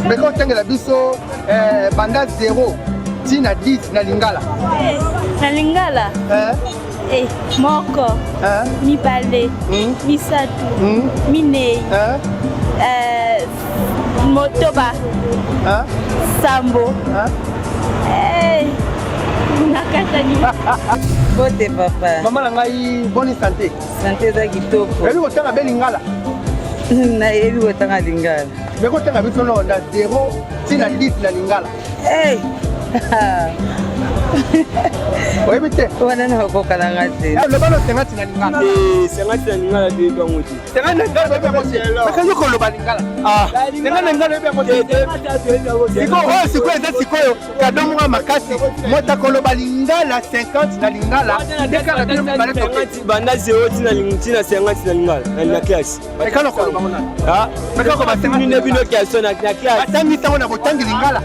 Mais quand tu as la biso, banda 0, tu as 10 na lingala. Na lingala? Moko, mibale, misatu, minei, motoba, sambo. Bote papa. Maman nangai bonne santé. Santé za kitoko. Ebi kotanga be lingala. Na ebi kotanga lingala. Mais kotanga biso no na 0 tina 10 na lingala. Oui, mais tu on a un peu de temps. Le ballon, c'est un petit lingala. C'est un petit lingala de Bangoudi. C'est un lingala de Bangoudi. Mais quand tu le lingala. Ah, c'est un lingala de Bangoudi. C'est quoi ça? C'est quoi? Cadeau moi makasi. Moi ta kolo balingala 50 na lingala. Dès que la bino balé to banda 0 tina 50 na lingala na classe. Mais quand on kolo bamona. Ah, mais quand on va terminer ne bino question na classe. Attends, ça on a botangi lingala.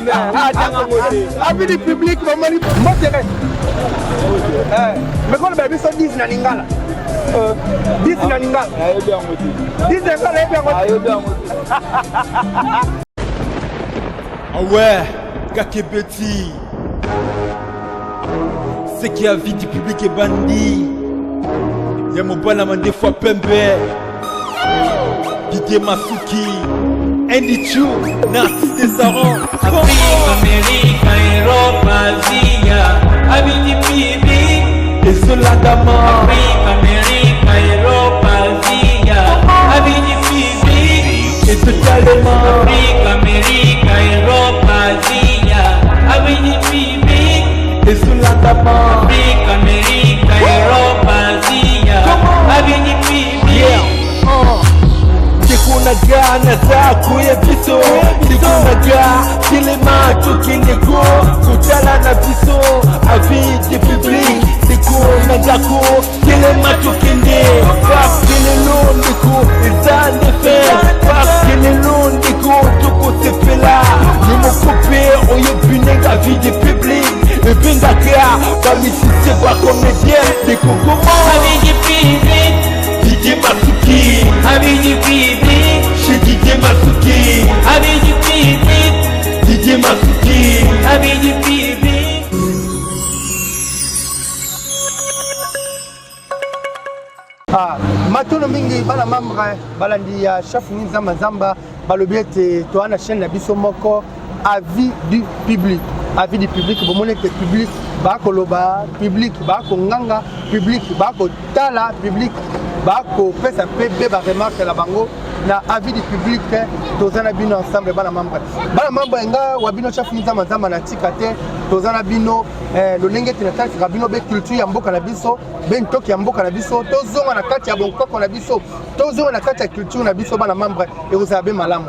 Jamais. Avis du public, maman, modéré. Mais quand le bébé sont 10 na lingala. 10 na lingala. 10 na lingala. Ah ouais, Kakebeti. C'est qui a vie du public est bandit. Y'a mon balama des fois pembe. Didier Masuki. Andy Chou, Narcisse Tessaron. Afrique, Amérique, Europe, Asie, Abidi Pibi. Et Soladama. Afrique, Amérique, Europe, Asie, Abidi Pibi. Et totalement. Afrique, Amérique, Europe, Asie, Abidi Pibi. Et Soladama. Afrique, Amérique, Europe, Asie, Abidi Pibi. Sikunaga na zaku ya biso. Sikunaga kilema tukineko. Kutala na biso avis du public. Sikunaga ko kilema tukinde. Parce que le long du coup ils ont des faits. Parce que le long du coup tout côté fait là. Nous m'ont coupé au yopune la vie du public. Et bien d'accord, comme ici c'est pas comédien. C'est comment Abidi Pibi. Didier Masuki. Abidi Pibi. Chez Didier Masuki. Abidi Pibi. Didier Masuki. Abidi Pibi. Ah, matono mingi bana mamre balandi ya chafu ni zamba zamba balobiete to ana chaîne na biso moko avis du public. Avis du public, bon mon que public ba koloba, public ba ko nganga, public ba ko tala, public ba ko pesa pebe ba remarque la bango na avis du public tozana bino ensemble bana mambre. Bana mambre nga wabino chafu ni zamba zamba na tikate tozana bino lo lengete na tala bino be culture ya mboka na biso, ben toki ya mboka na biso, tozonga na kati ya bonkoko na biso, tozonga na kati ya culture na biso bana mambre et vous avez malamu.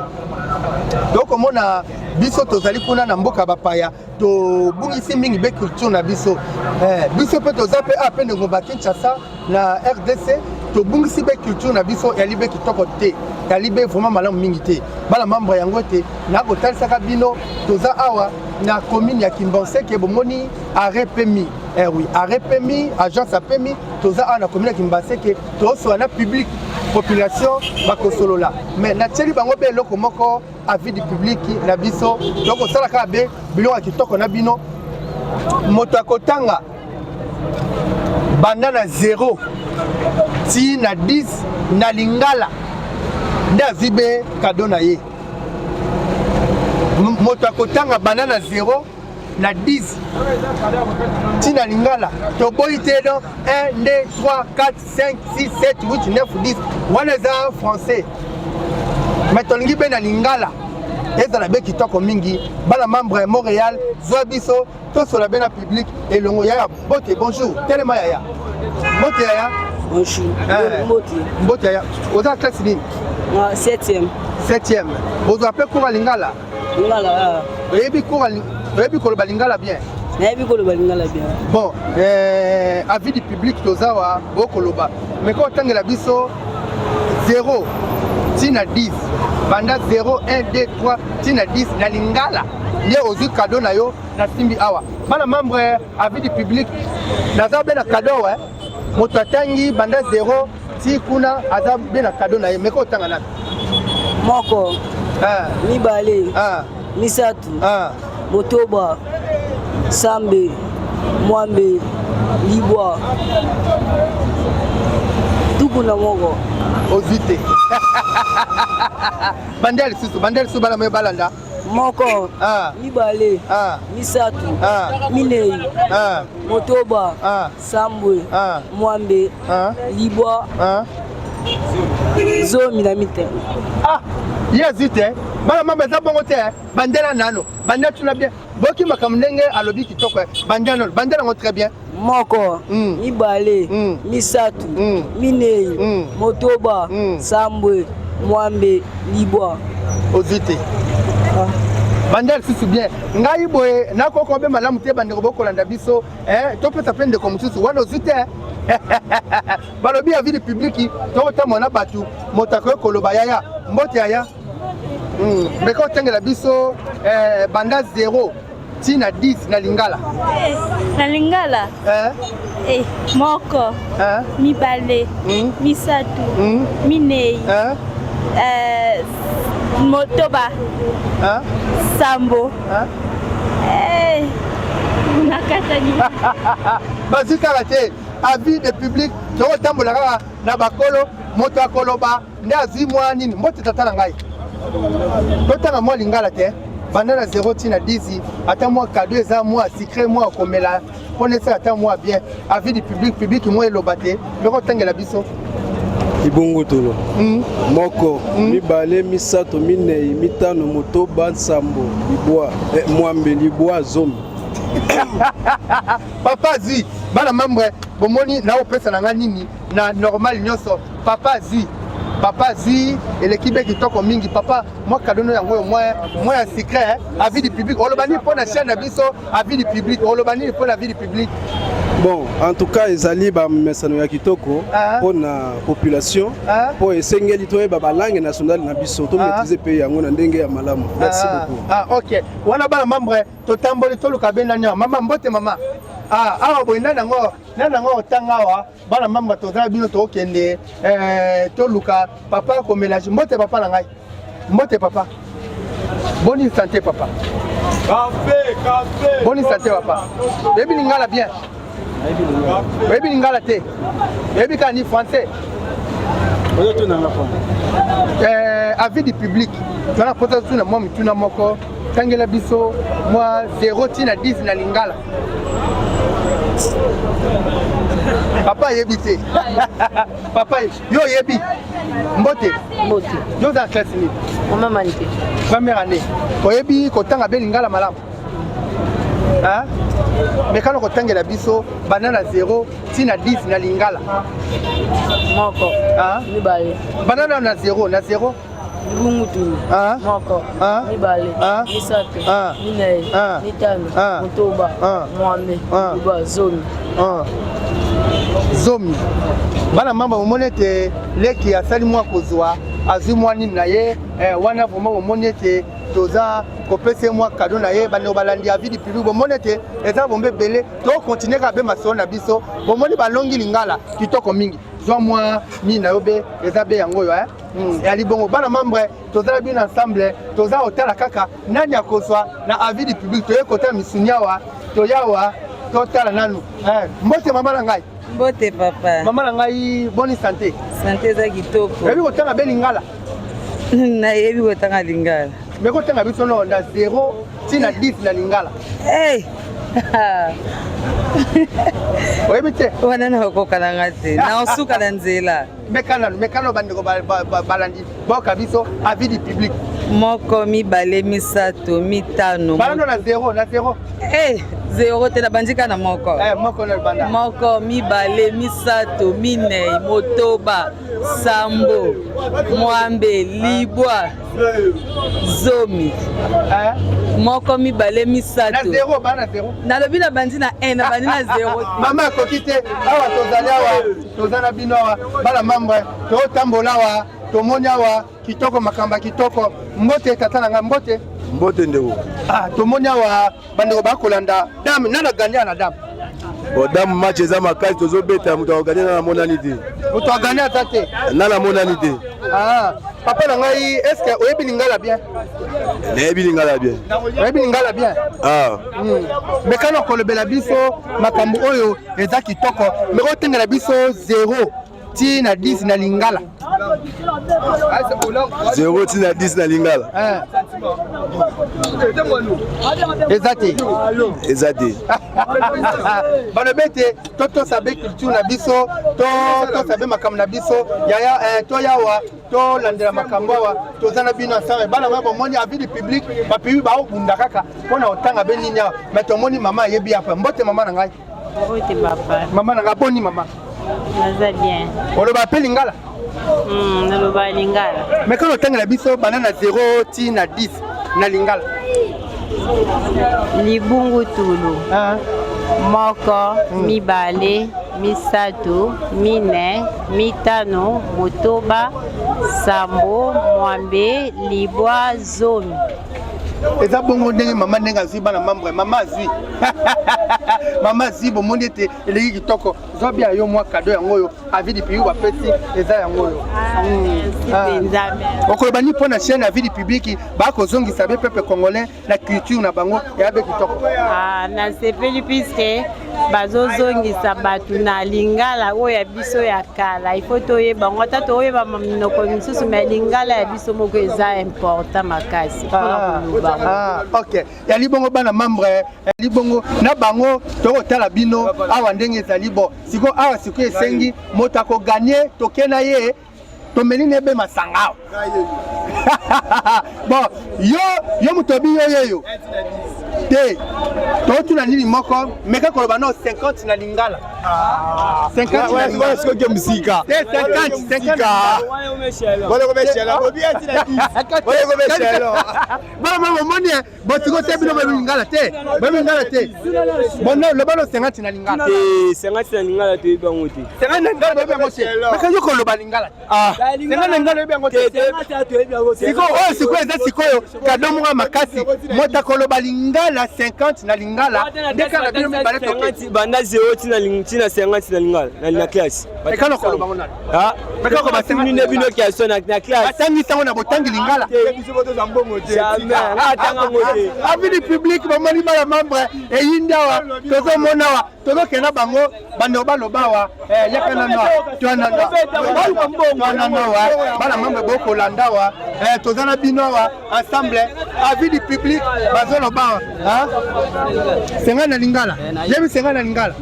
Donc mona biso tozali kuna na mboka bapaya to bungisi mingi be culture na biso biso pe tozape ape ne ngomba Kinshasa na RDC to bungisi be culture na biso ya libe kitoko te ya libe vraiment malamu mingi te bala membre yango te na ko talisaka bino toza awa na commune ya Kimbonse ke bomoni arepemi oui arepemi agence apemi toza awa na commune ya Kimbonse ke to so na public population bakosolola mais na tsheli bango be loko moko avis du public na biso donc osala kaka be biloko ya kitoko na bino moto akotanga banda na 0 ti na 10 na lingala nde azwi be kado na ye moto akotanga banda na 0 na 10 ti na lingala toboyi te don 1 2 3 4 5 6 7 8 9 10 wana eza français mais tolingi be na lingala ezala be kitoko mingi bana membre ya Montréal zwa biso tosola be na public elongo yaya bote bonjour telema yaya bote yaya Bonjour. bote yaya oza classe nini 7e bozwa pe cours lingala Lingala. oyebi koloba lingala bien Nayebi koloba lingala bien. bon avis du public tozawa bokoloba mais ko tangela biso 0 tina 10 banda 0 1 2 3 tina 10 na lingala ye ozwi cadeau na yo na simbi awa bana membre avis du public naza be na cadeau moto atangi banda 0 ti kuna aza be na cadeau na ye mais ko tanga na Moko. mibale misatu motoba sambe mwambe libwa tukuna moko ozite bandel su bala me balanda moko mibale misatu minei motoba sambwe mwambe libwa zomi na mitano. Ye zite bala mamba za bongo te bandela nano bandela tuna bien boki makamndenge alobi kitoko bandela ngo très bien moko mibale misatu minei motoba sambwe mwambe libwa ozite bandel susu bien ngai boye nakoko be malamu te bandeko bokolanda biso to pesa pende ko mususu wana ozite balobi ya vie publique to tamona batu motako koloba yaya mbote yaya beko tengela biso banda 0 tina 10 na lingala moko mibale misatu minei motoba sambo nakatani bazikala te avis de public tokotambola kaka na bakolo moto akoloba nde azwi mwa nini mbote tata na ngai totanga mwa lingala te banda na 0 tina 10 ata mwa kado eza mwa secret mwa komela mpona esala ata mwa bien avis du public mwa eloba te ndoko tangela biso ibongo tolo moko mibale misato minei mitano motoba nsambo libwa mwambe libwa zomi papa zi bana mambre bomoni na opesa na nga nini na normal nyonso papa zi elekibe kitoko mingi papa mwa kadono yango yo mwa ya secret avis du public olobani mpona chaîne na biso avis du public olobani mpona avis du public. Bon, en tout cas, ezali ba mesano ya kitoko pour na population pour esengeli to ba langue nationale na biso to maîtriser pays yango na ndenge ya malamu. Merci beaucoup. OK. Wana bana membre to tamboli to luka benanya mama mbote mama. Awa boy nana ngo tanga wa bana membre to za bino to kende to luka papa ko mélange mbote papa na ngai. Mbote papa. Bonne santé papa. Café. Bonne santé papa. Bebi lingala bien. Bebi lingala te. Bebi kani français. Oyo to na ngapa. Avis du public. Tuna pota tuna mwa mituna moko. Tangela biso mwa 0 tina 10 na lingala. Papa yebi te. Papa yo yebi. Mbote. Yo dans classe ni. Mama manite. Première année. Oyebi kotanga be lingala malamu. Mais quand on retangue la biso, banana 0, tina 10 na lingala. Moko. Mibale. Banana na 0, na 0. Bungutu. Moko. Mibale. Misatu. Minei. Mitano. Motoba. Mwambe. Liba zomi. Zomi. Bana mamba monete leki asali mwa kozwa azwi mwa nini na ye wana vraiment monete toza kopese mwa cadeau na ye bano balandi avis du public monete eza bombe belé to continuer ka be maso na biso bomoni balongi lingala kitoko mingi zwa mwa ni na yobe eza be yango yo ya libongo bana membre toza bien ensemble toza hotela kaka nani akozwa na avis du public to ekota misunyawa to yawa to tala nanu mbote mama na ngai. Mbote papa. Mama na ngai bonne santé. Santé za kitoko. Yebi kotanga be lingala. Na yebi kotanga lingala. Me kotanga biso no na 0 tina 10 na lingala. Oyebi te. Wana na kokala ngate. Na osuka na nzela. Mekano bandeko balandi boka biso avis du public. Moko mibale misato mitano. Balando na 0 na 0. 0 te na bandika na moko. Moko na banda. Moko mibale misato minei motoba sambo mwambe libwa zomi. Moko mibale misato. Na 0 bana 0. Na lobi na bandi na 1 na bandi na 0. Mama kokite awa tozali awa tozana bino awa bala mambre to tambola wa to monya wa kitoko makamba kitoko mbote tata na mbote. Mbote ndeko. To monya wa bandeko bakolanda dame nana ganya na dame. Dame match eza makali tozobeta mutu akoganya na monani te. Mutu aganya tate. Na monani te. papa na ngai est-ce que oyebi lingala bien? Nayebi lingala bien. Oyebi lingala bien? Ah. Mais kana kolobela biso makambo oyo eza kitoko mais otengela biso 0 ti na 10 na lingala. 0 ti na 10 na lingala. Ezate. Balobete toto sabe culture na biso to sabe makambo na biso yaya to yawa to landela makambo wa to zana bino ensemble bana mabo moni avis du public ba pibi ba obunda kaka pona otanga beninya mais to moni mama yebi apa mbote mama na ngai. Mbote papa. Mama na ngaboni mama. Naza bien. Olo ba pe lingala. Naloba lingala. Mais quand otanga na biso banana 0 ti na 10 na lingala. Libungu tulu. Moko, mibale, misato, mine, mitano, motoba, sambo, mwambe, libwa, zomi. Eza bongo ndenge mama ndenge azwi bana membre mama azwi. Mama azwi bomondi ete eleki kitoko. Zobia yo mwa cadeau yango yo avis du public bapesi eza yango yo. Okoloba ni pona chaîne avis du public ba kozongisa be peuple congolais la culture na bango ya be kitoko. Na sepeli puisque bazozongisa batu na lingala oyo ya biso ya kala il faut toyeba ngo tata oyeba minoko misusu mais lingala ya biso moko eza important makasi mpona koluba. Ok. Ya libongo bana membre libongo na bango tokotala bino awa ndenge ezali bo siko awa siko esengi moto akoganye tokena ye tomeli nebe masanga. Bon yo mutobi yo te to na nini moko meka koloba no 50 na lingala. 50 na lingala siko ke musika. 50. Bole ko meshela. Bole ko meshela. Ba mama moni bo siko te bino ba lingala te. Ba lingala te. Bon no le balo 50 na lingala. 50 na lingala te ba ngoti. 50 na lingala be ngoti. Meka yo koloba lingala. 50 na lingala be ngoti. Siko oh siko eza siko yo kado mo makasi mota koloba lingala 50 na lingala ndeka na bino mibale to banda 0 ti na 50 na lingala na classe. Ekano koloba ngona. Meka ko basimi ne bino ki aso na classe. Atangi sango na botangi lingala. Biso boto za mbongo te. Atanga ngote. Avis du public bomoni bala membre e yindawa tozo monawa tozo kena bango bando balobawa yakana no twana no bala membre boko landawa tozana binowa ensemble avis du public bazolo bawa senga na lingala yebi senga na lingala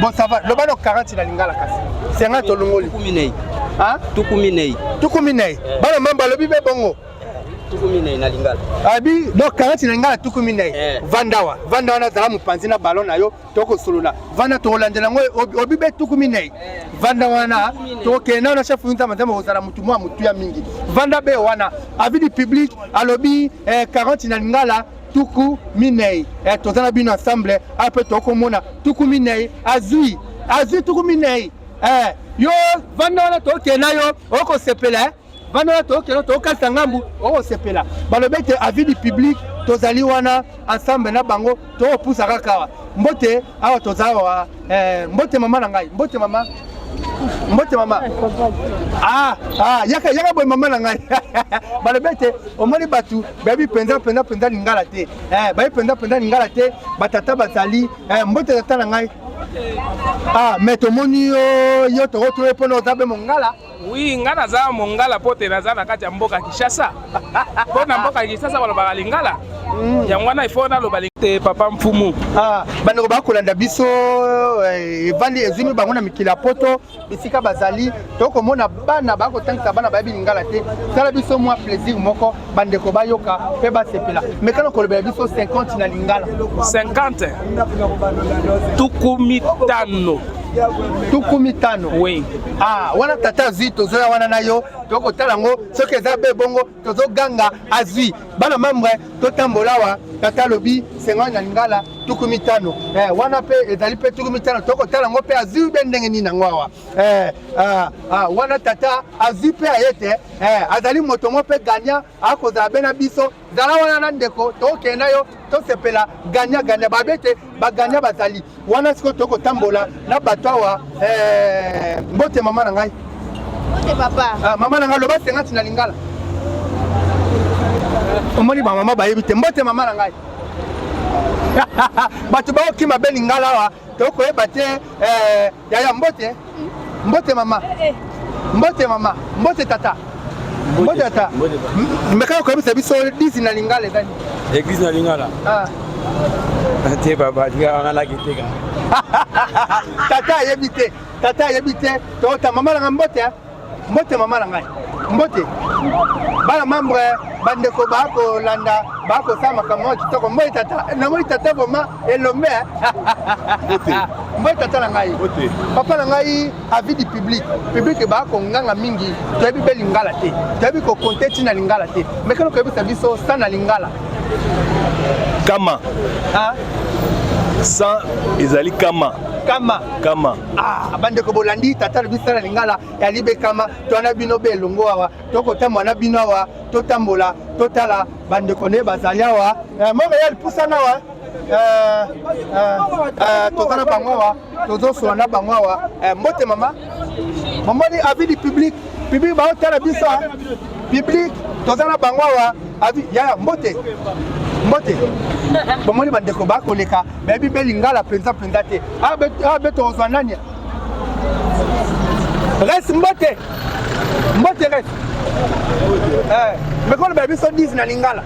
bon ça va le bano 40 na lingala kasi senga to longoli tukuminei bala membre lobi be bongo tukuminei na lingala abi donc 40 na lingala tukuminei vandawa na zala mupanzi na ballon na yo toko solona vanda to landela ngo obibe tukuminei vanda wana to kena na chef unta madame ozala mutu mwa mutu ya mingi vanda be wana avis du public alobi 40 na lingala tuku minei tozana bino ensemble après toko mona tuku minei azui tuku minei yo vanda wana to kena yo oko sepela vanda to kena to kalta ngambu oko sepela balobete avis du public tozali wana ensemble na bango to pousa kaka mbote awa tozawa mbote mama na ngai mbote mama yaka boy mama na ngai balobete omoni batu babi penza lingala te babi penza lingala te batata bazali mbote tata na ngai mais tomoni yo tokotoye mpo na ozabe mongala. Oui, ngana za mongala pote na za na kati ya mboka Kinshasa. Po na mboka Kinshasa balobaka lingala. Yango wana ifo na loba te papa mfumu. Bano ba kolanda biso evandi ezumi bango na mikila poto bisika bazali tokomona bana ba kotangisa bana ba lingala te. Sala biso mwa plaisir moko bandeko bayoka pe ba sepela. Mais kana kolobela biso 50 na lingala. 50. Tukumitano. Oui. Wana tata zwi tozoya wana na yo toko talango soki eza be bongo tozo ganga azwi bana membre totambola wa tata lobi 50 na lingala tukumitano wana pe ezali pe tukumitano toko talango pe azwi be ndenge nini nango awa wana tata azwi pe ayete azali moto mo pe ganya akozala be na biso zala wana na ndeko tokenda yo tosepela ganya babete baganya bazali wana siko toko tambola na bato awa mbote mama na ngai Mbote papa. Maman nanga loba 50 na lingala. Omoni ba maman bayebi te mbote maman nanga. Batu ba okima be lingala wa to ko yeba te ya mbote. Mbote maman. Mbote maman, mbote tata. Mbote tata. Mekano ko yeba biso 10 na lingala dani. Église na lingala. Ate baba dia ngala kiteka. Tata yebite to ta mama nga mbote mbote mama nga mbote bala membre bande ko ba ko landa ba ko sama kama kitoko mbote tata na mbote tata boma elombe mbote tata nga yi papa nga yi avis du public ba ko nganga mingi to yebi be lingala te to yebi ko contexte na lingala te mais quand ko yebi sabiso sana lingala kama sans ezali kama bande ko bolandi tata bisala lingala ya libe kama to na bino be longo awa to ko tamwa na bino awa to tambola to tala bande ko ne bazali awa mo real pusana wa to kana bango awa to zo so na bango awa mbote mama ni avis du public ba hotela bisa public to kana bango awa avis ya mbote bomoni bandeko bakoleka bayebi be lingala mpenza te abe tozwa nani reste mbote reste mekolo bayebi so 10 na lingala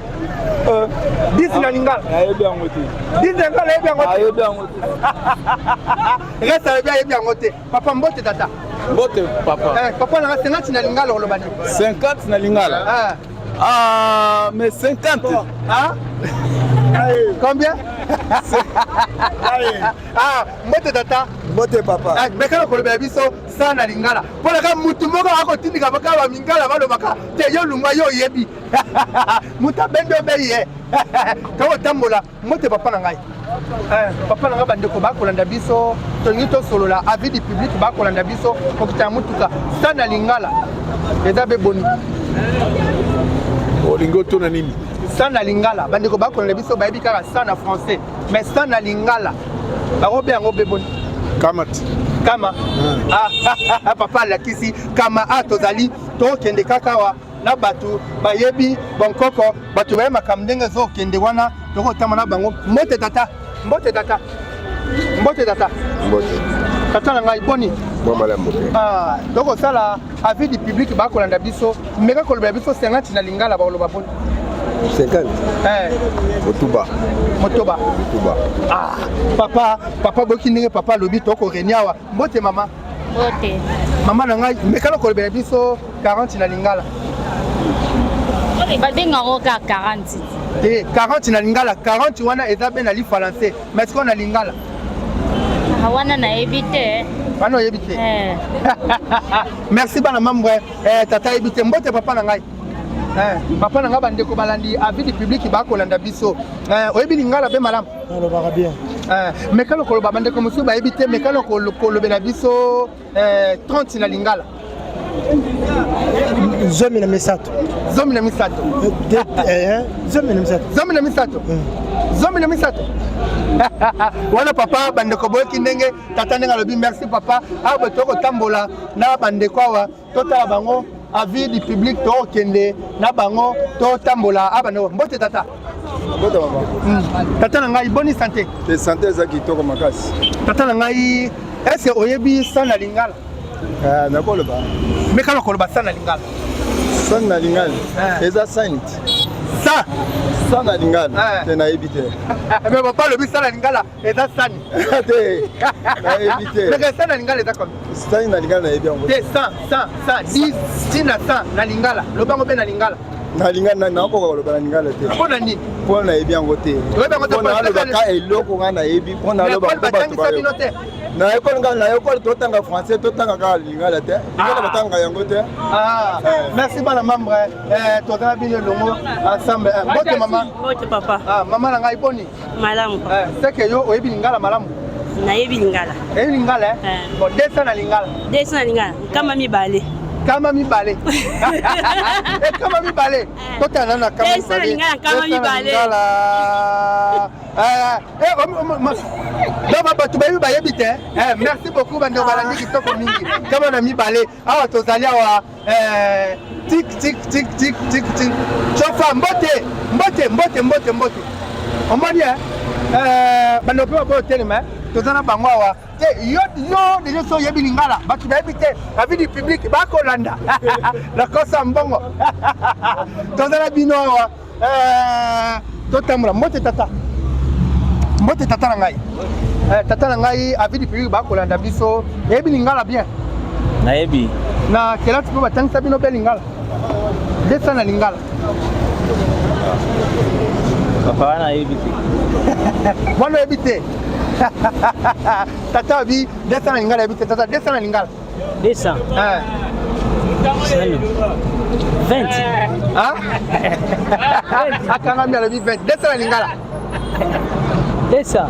10 na lingala ayebi yango te 10 na lingala ayebi yango te reste ayebi yango te papa mbote tata mbote papa papa nanga 50 na lingala olobani 50 na lingala mais 50 combien mbote tata mbote papa mekana koloba biso sana lingala pona ka mutu moko akotindika baka ba mingala balobaka te yo lungwa yo yebi muta bendo beye to tambola mbote papa na ngai papa na ngai bandeko bakolanda biso tolingi to solola avis du public bakolanda biso kokita mutuka sana lingala eza be boni olingo to na nini sana lingala bandeko bakolanda biso bayebi kaka sana français mais sana lingala barobe yango be boni kama papa lakisi kama tozali tokende kaka wa na batu bayebi bonkoko batu baye makamndenge zo kende wana tokotama na bango mbote tata tata na ngai boni toko sala avis du public bakolanda biso meka koloba biso 50 na lingala bakoloba boni 50 motoba papa boki ndenge papa lobi toko reniawa mbote mama mama na ngai mekalo kolobela biso 40 na lingala babengako ka 40 te 40 na lingala 40 wana eza be na li français mais ko na lingala wana nayebi te bana yebi te merci bana membre tata yebi te mbote papa na ngai papa na nga bandeko balandi avis du public bakolanda biso oyebi lingala be malamu alobaka bien mekalo koloba bandeko mosusu bayebi te mekalo kolobela biso 30 na lingala zomi na misato wana papa bandeko boyoki ndenge tata ndenge alobi merci papa awa tokotambola na bandeko awa totala bango avis du public tokende na bango totambola abandeko mbote tata tata na ngai boni santé eza kitoko makasi tata na ngai ese oyebi sana lingala nakoloba mekalo koloba sana lingala sana lingala eza sainte sana lingala te nayebi te mais papa lobi sana lingala eza sani te nayebi te mais sana lingala eza comme sani na lingala nayebi yango te 100 10 na 100 na lingala lobango be na lingala na lingala nakoka koloba na lingala te mpona nini mpo nayebi yango te mpona alobaka eloko nga nayebi mpona alobaka bato bayo na ekole totanga français totanga kaka lingala te lingala batanga yango te merci bana membre tozala bino elongo ensemble mbote mama mama na ngai boni malamu seke yo oyebi lingala malamu nayebi lingala eyebi lingala bon 200 na lingala kama mibale kama mibale kama mibale totana na kama mibale kama mibale donc bato bayebi te merci beaucoup bando balandi kitoko mingi kama na mibale awa tozali awa tik tik tik tik tik tik chofa mbote omoni bando pe ba telema tozana bango awa te yo déjà so yebi lingala bato bayebi te avis du public bakolanda la kosa mbongo tozana bino awa totamula mbote tata na ngai tata na ngai avis du public bakolanda biso yebi lingala bien nayebi na kelati po batangisa bino be lingala desa na lingala papa wana yebi te wana yebi te tata abi desa na lingala yebi te tata desa na lingala desa 20 akanga mi alobi 20 desa na lingala desa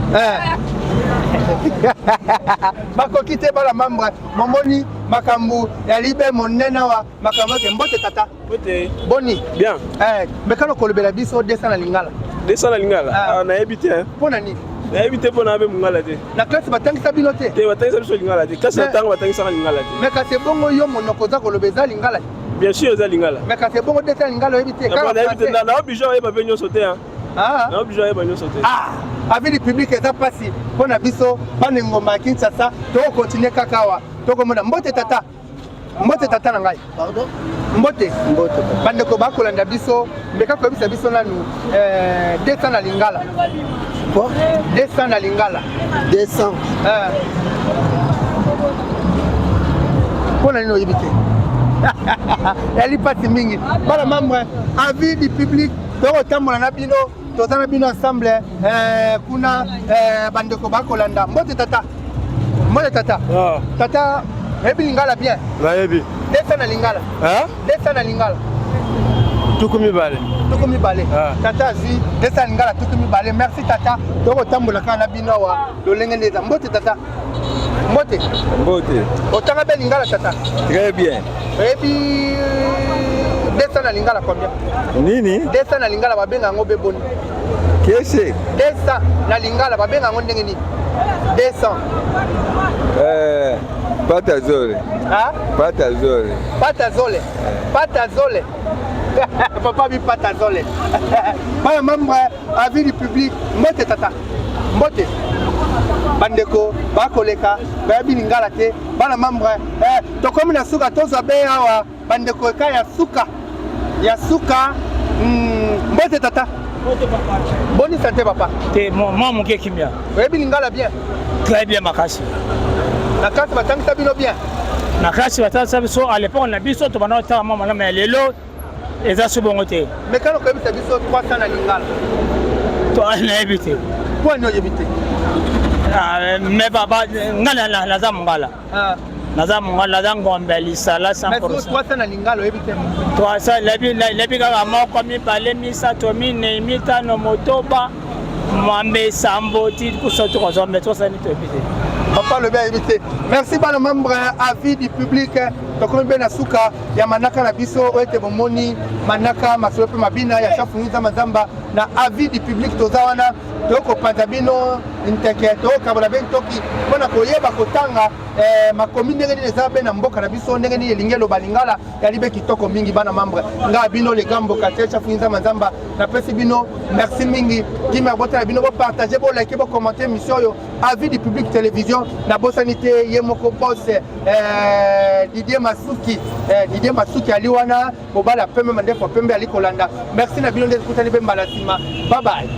bakoki te bala membre momoni makambo ya libe monene wa makambo ke mbote tata boni bien mekano kolobela biso desa na lingala nayebi te mpona nini nayebi te mpona abe mongala te na classe batangisa bino te batangisa biso lingala te classe na ntango batangisaka lingala te me kasi bongo yo monoko oza koloba eza lingala te bien sûr eza lingala me kasi bongo desa lingala oyebi te na oblige oyeba mpe nyonso te na oblige oyeba nyonso te avis du public eza mpasi mpona biso bana ngomba ya Kinshasa tokokontinue kaka awa tokomona mbote tata na ngai mbote bandeko bakolanda biso mbeka koyebisa biso nanu 200 na lingala 200 na lingala 200 mpona nini oyebi te yali mpasi mingi bana membre avis du public tokotambola na bino toza na bino ensemble kuna bandeko bakolanda mbote tata tata yebi lingala bien nayebi desa na lingala tuku mibale tata azwi desa na lingala tuku mibale merci tata tokotambola kaka na bino awa lolenge ndeza mbote tata mbote otanga be lingala tata très bien oyebi desa na lingala combien nini desa na lingala babenga yango be boni kese desa na lingala babenga yango ndenge nini 200 patazole papa bi patazole bana membre avis du public mbote tata mbote bandeko bakoleka bayebi lingala te bana membre tokomi na suka tozwa be awa bandeko eka ya suka mbote tata boni santé papa te moi moke kimia oyebi lingala bien très bien makasi na kasi batangisa bino bien na kasi batangisa biso à l'époque na biso tobanda otala mwa malamu ya lelo eza so bongo te mekano koyebisa biso 300 na lingala nayebi te mpo ani oyebi te me baba nga naza mongala naza ngombe lisala 100% na lingala oyebi te lebi kaka moko mibale misato minei mitano motoba mwambe sambo ti kusoto kozombe tosani toyebi te papa lobi ayebi te merci bana membre avis du public tokomi mpe na suka ya manaka na biso oyo ete bomoni manaka masolo mpe mabina ya chafungiza mazamba na avis du public toza wana tokopanza bino nteke tokokabola mpe ntoki mpona koyeba kotanga makomi ndenge nini eza mpe na mboka na biso ndenge nini elingi eloba lingala yali mpe kitoko mingi bana membre ngai bino legamboka te chafungiza mazamba napesi bino merci mingi kimia botala bino bopartage bolike bokommente émission oyo avis du public télévision nabosani te ye moko bos Didier Masuki ali wana mobala pembe mandefu pembe ali kolanda merci na bino nde kutani be mbala sima bye bye